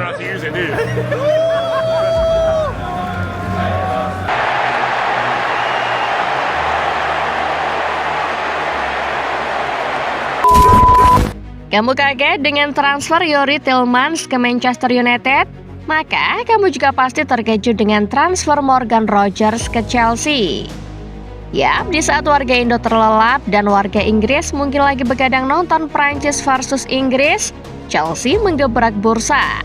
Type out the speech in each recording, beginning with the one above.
have to use it, do you? Kamu kaget dengan transfer Youri Tielemans ke Manchester United? Maka kamu juga pasti terkejut dengan transfer Morgan Rogers ke Chelsea. Yap, di saat warga Indo terlelap dan warga Inggris mungkin lagi begadang nonton Prancis versus Inggris, Chelsea menggebrak bursa.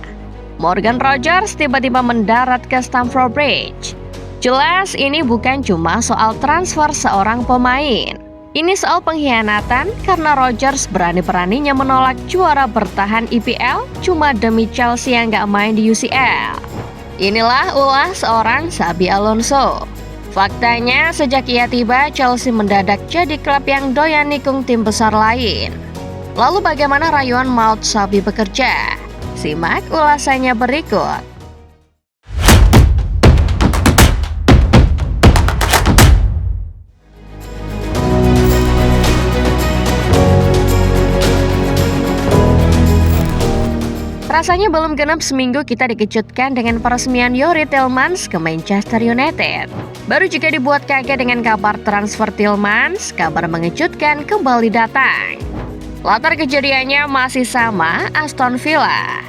Morgan Rogers tiba-tiba mendarat ke Stamford Bridge. Jelas ini bukan cuma soal transfer seorang pemain. Ini soal pengkhianatan karena Rogers berani-beraninya menolak juara bertahan IPL cuma demi Chelsea yang gak main di UCL. Inilah ulah seorang Xabi Alonso. Faktanya sejak ia tiba, Chelsea mendadak jadi klub yang doyan nikung tim besar lain. Lalu bagaimana rayuan maut Xabi bekerja? Simak ulasannya berikut. Rasanya belum genap seminggu kita dikejutkan dengan peresmian Youri Tielemans ke Manchester United. Baru juga dibuat kaget dengan kabar transfer Tielemans, kabar mengejutkan kembali datang. Latar kejadiannya masih sama, Aston Villa.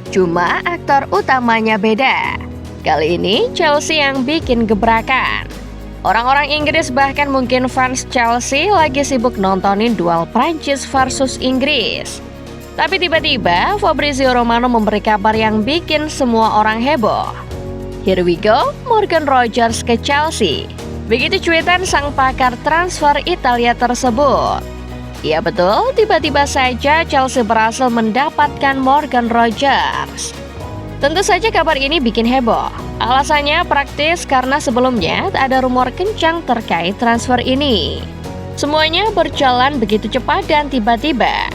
Cuma aktor utamanya beda. Kali ini Chelsea yang bikin gebrakan. Orang-orang Inggris bahkan mungkin fans Chelsea lagi sibuk nontonin duel Prancis versus Inggris. Tapi tiba-tiba Fabrizio Romano memberi kabar yang bikin semua orang heboh. Here we go, Morgan Rogers ke Chelsea. Begitu cuitan sang pakar transfer Italia tersebut. Iya betul, tiba-tiba saja Chelsea berhasil mendapatkan Morgan Rogers. Tentu saja kabar ini bikin heboh. Alasannya praktis karena sebelumnya ada rumor kencang terkait transfer ini. Semuanya berjalan begitu cepat dan tiba-tiba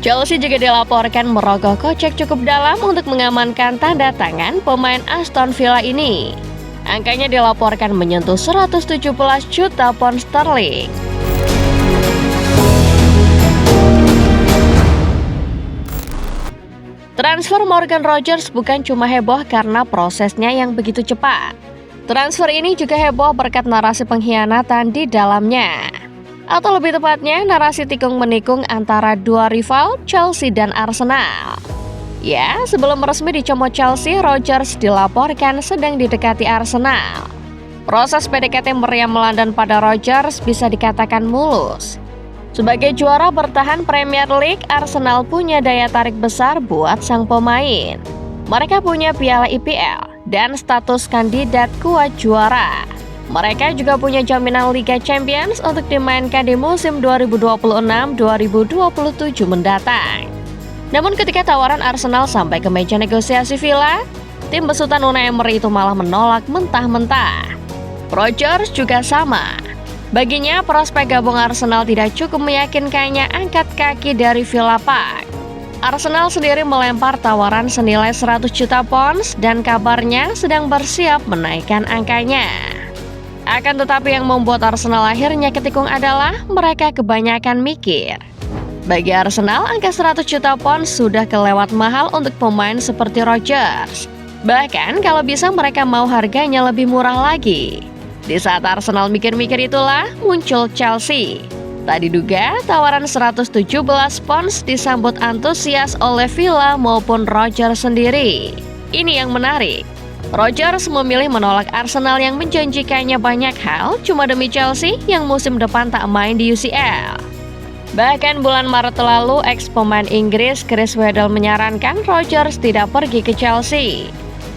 Chelsea juga dilaporkan merogoh kocek cukup dalam untuk mengamankan tanda tangan pemain Aston Villa ini. Angkanya dilaporkan menyentuh 117 juta pound sterling. Transfer Morgan Rogers bukan cuma heboh karena prosesnya yang begitu cepat. Transfer ini juga heboh berkat narasi pengkhianatan di dalamnya. Atau lebih tepatnya, narasi tikung-menikung antara dua rival, Chelsea dan Arsenal. Ya, sebelum resmi dicomot Chelsea, Rogers dilaporkan sedang didekati Arsenal. Proses PDKT meriam London pada Rogers bisa dikatakan mulus. Sebagai juara bertahan Premier League, Arsenal punya daya tarik besar buat sang pemain. Mereka punya piala IPL dan status kandidat kuat juara. Mereka juga punya jaminan Liga Champions untuk dimainkan di musim 2026-2027 mendatang. Namun ketika tawaran Arsenal sampai ke meja negosiasi Villa, tim besutan Unai Emery itu malah menolak mentah-mentah. Rogers juga sama. Baginya prospek gabung Arsenal tidak cukup meyakinkannya angkat kaki dari Villa Park. Arsenal sendiri melempar tawaran senilai 100 juta pounds dan kabarnya sedang bersiap menaikkan angkanya. Akan tetapi yang membuat Arsenal akhirnya ketikung adalah mereka kebanyakan mikir. Bagi Arsenal, angka 100 juta pounds sudah kelewat mahal untuk pemain seperti Rogers. Bahkan kalau bisa mereka mau harganya lebih murah lagi. Di saat Arsenal mikir-mikir itulah muncul Chelsea. Tak diduga, tawaran 117 pounds disambut antusias oleh Villa maupun Rogers sendiri. Ini yang menarik. Rogers memilih menolak Arsenal yang menjanjikannya banyak hal cuma demi Chelsea yang musim depan tak main di UCL. Bahkan bulan Maret lalu, ex-pemain Inggris Chris Waddle menyarankan Rogers tidak pergi ke Chelsea.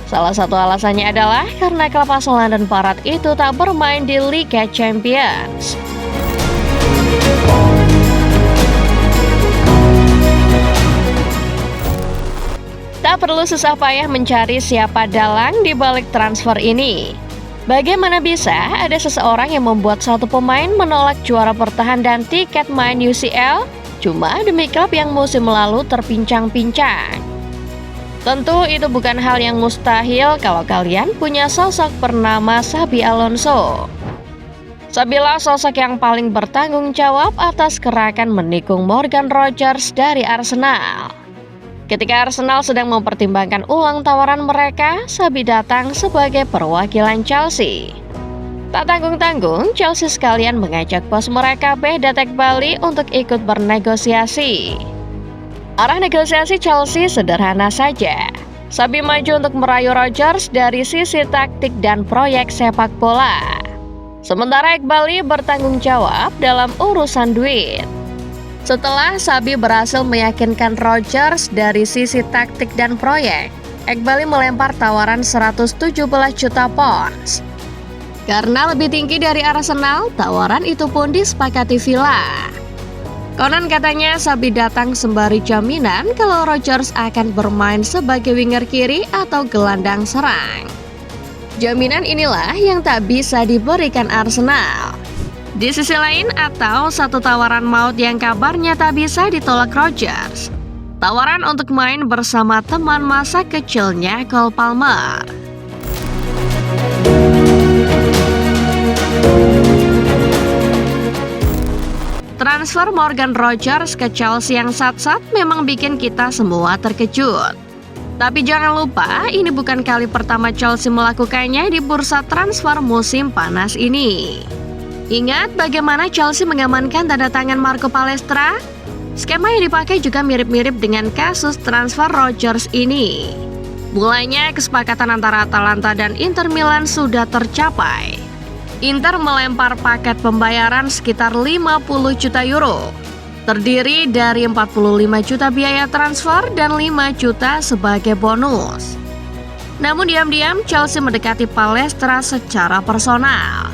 Salah satu alasannya adalah karena klub asal London Barat itu tak bermain di Liga Champions. Tak perlu susah payah mencari siapa dalang di balik transfer ini. Bagaimana bisa ada seseorang yang membuat satu pemain menolak juara bertahan dan tiket main UCL cuma demi klub yang musim lalu terpincang-pincang? Tentu itu bukan hal yang mustahil kalau kalian punya sosok bernama Xabi Alonso. Xabilah sosok yang paling bertanggung jawab atas gerakan menikung Morgan Rogers dari Arsenal. Ketika Arsenal sedang mempertimbangkan ulang tawaran mereka, Xabi datang sebagai perwakilan Chelsea. Tak tanggung-tanggung, Chelsea sekalian mengajak bos mereka Vedat Ekbali untuk ikut bernegosiasi. Arah negosiasi Chelsea sederhana saja. Xabi maju untuk merayu Rodgers dari sisi taktik dan proyek sepak bola. Sementara Ekbali bertanggung jawab dalam urusan duit. Setelah Xabi berhasil meyakinkan Rodgers dari sisi taktik dan proyek, Ekbali melempar tawaran 117 juta pounds. Karena lebih tinggi dari Arsenal, tawaran itu pun disepakati Villa. Konon katanya Xabi datang sembari jaminan kalau Rodgers akan bermain sebagai winger kiri atau gelandang serang. Jaminan inilah yang tak bisa diberikan Arsenal. Di sisi lain, atau satu tawaran maut yang kabarnya tak bisa ditolak Rodgers. Tawaran untuk main bersama teman masa kecilnya Cole Palmer. Transfer Morgan Rodgers ke Chelsea yang sat-sat memang bikin kita semua terkejut. Tapi jangan lupa, ini bukan kali pertama Chelsea melakukannya di bursa transfer musim panas ini. Ingat bagaimana Chelsea mengamankan tanda tangan Marco Palestra? Skema yang dipakai juga mirip-mirip dengan kasus transfer Rodgers ini. Mulanya kesepakatan antara Atalanta dan Inter Milan sudah tercapai. Inter melempar paket pembayaran sekitar 50 juta euro. Terdiri dari 45 juta biaya transfer dan 5 juta sebagai bonus. Namun diam-diam Chelsea mendekati Palestra secara personal.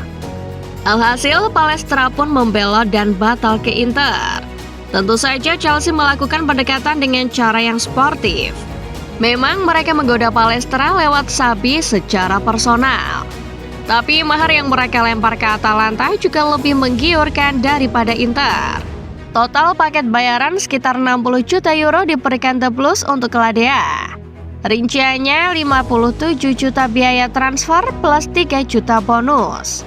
Alhasil Palestra pun membelot dan batal ke Inter. Tentu saja Chelsea melakukan pendekatan dengan cara yang sportif. Memang mereka menggoda Palestra lewat Xabi secara personal. Tapi mahar yang mereka lempar ke Atalanta juga lebih menggiurkan daripada Inter. Total paket bayaran sekitar 60 juta euro diberikan The Blues untuk Ladea. Rinciannya 57 juta biaya transfer plus 3 juta bonus.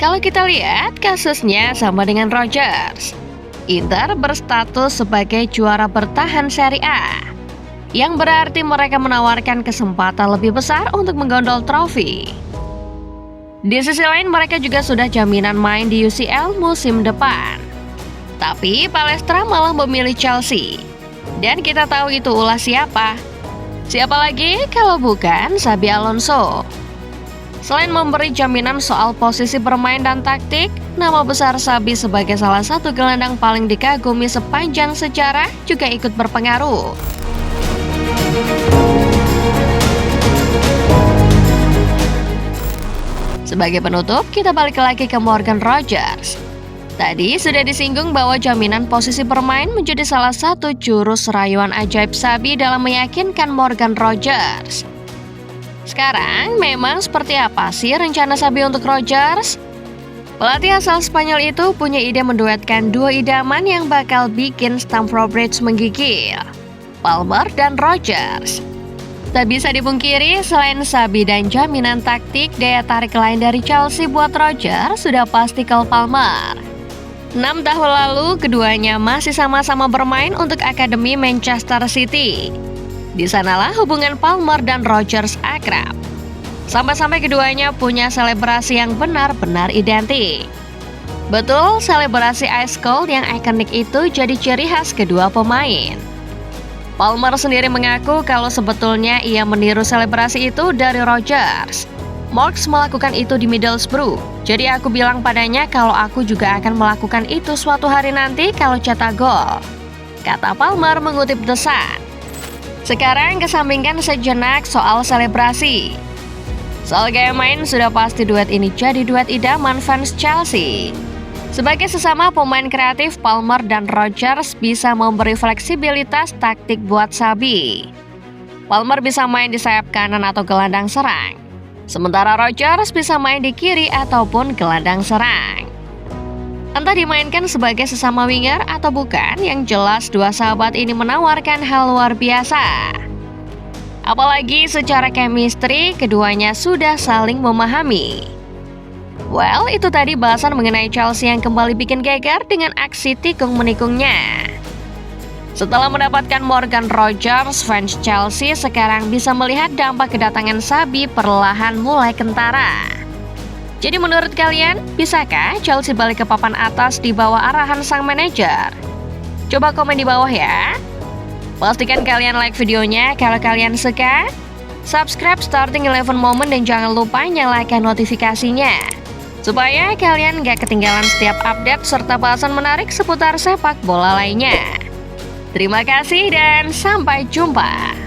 Kalau kita lihat kasusnya sama dengan Rodgers. Inter berstatus sebagai juara bertahan Serie A, yang berarti mereka menawarkan kesempatan lebih besar untuk menggondol trofi. Di sisi lain mereka juga sudah jaminan main di UCL musim depan. Tapi Palestra malah memilih Chelsea. Dan kita tahu itu ulah siapa? Siapa lagi kalau bukan Xabi Alonso. Selain memberi jaminan soal posisi bermain dan taktik, nama besar Xabi sebagai salah satu gelandang paling dikagumi sepanjang sejarah juga ikut berpengaruh. Sebagai penutup, kita balik lagi ke Morgan Rodgers. Tadi sudah disinggung bahwa jaminan posisi bermain menjadi salah satu jurus rayuan ajaib Xabi dalam meyakinkan Morgan Rodgers. Sekarang, memang seperti apa sih rencana Xabi untuk Rodgers? Pelatih asal Spanyol itu punya ide menduetkan dua idaman yang bakal bikin Stamford Bridge menggigil, Palmer dan Rodgers. Tak bisa dipungkiri, selain Xabi dan jaminan taktik, daya tarik lain dari Chelsea buat Rodgers sudah pasti Cole Palmer. 6 tahun lalu, keduanya masih sama-sama bermain untuk Akademi Manchester City. Di sanalah hubungan Palmer dan Rodgers akrab. Sampai-sampai keduanya punya selebrasi yang benar-benar identik. Betul, selebrasi Ice Cold yang ikonik itu jadi ciri khas kedua pemain. Palmer sendiri mengaku kalau sebetulnya ia meniru selebrasi itu dari Rodgers. Marks melakukan itu di Middlesbrough, jadi aku bilang padanya kalau aku juga akan melakukan itu suatu hari nanti kalau cetak gol, kata Palmer mengutip The Sun. Sekarang kesampingkan sejenak soal selebrasi. Soal gaya main sudah pasti duet ini jadi duet idaman fans Chelsea. Sebagai sesama pemain kreatif, Palmer dan Rodgers bisa memberi fleksibilitas taktik buat Xabi. Palmer bisa main di sayap kanan atau gelandang serang, sementara Rodgers bisa main di kiri ataupun gelandang serang. Entah dimainkan sebagai sesama winger atau bukan, yang jelas dua sahabat ini menawarkan hal luar biasa. Apalagi secara chemistry, keduanya sudah saling memahami. Well, itu tadi bahasan mengenai Chelsea yang kembali bikin geger dengan aksi tikung menikungnya. Setelah mendapatkan Morgan Rogers, fans Chelsea sekarang bisa melihat dampak kedatangan Xabi perlahan mulai kentara. Jadi menurut kalian, bisakah Chelsea balik ke papan atas di bawah arahan sang manajer? Coba komen di bawah ya. Pastikan kalian like videonya kalau kalian suka. Subscribe Starting 11 Moment dan jangan lupa nyalakan notifikasinya, supaya kalian gak ketinggalan setiap update serta bahasan menarik seputar sepak bola lainnya. Terima kasih dan sampai jumpa.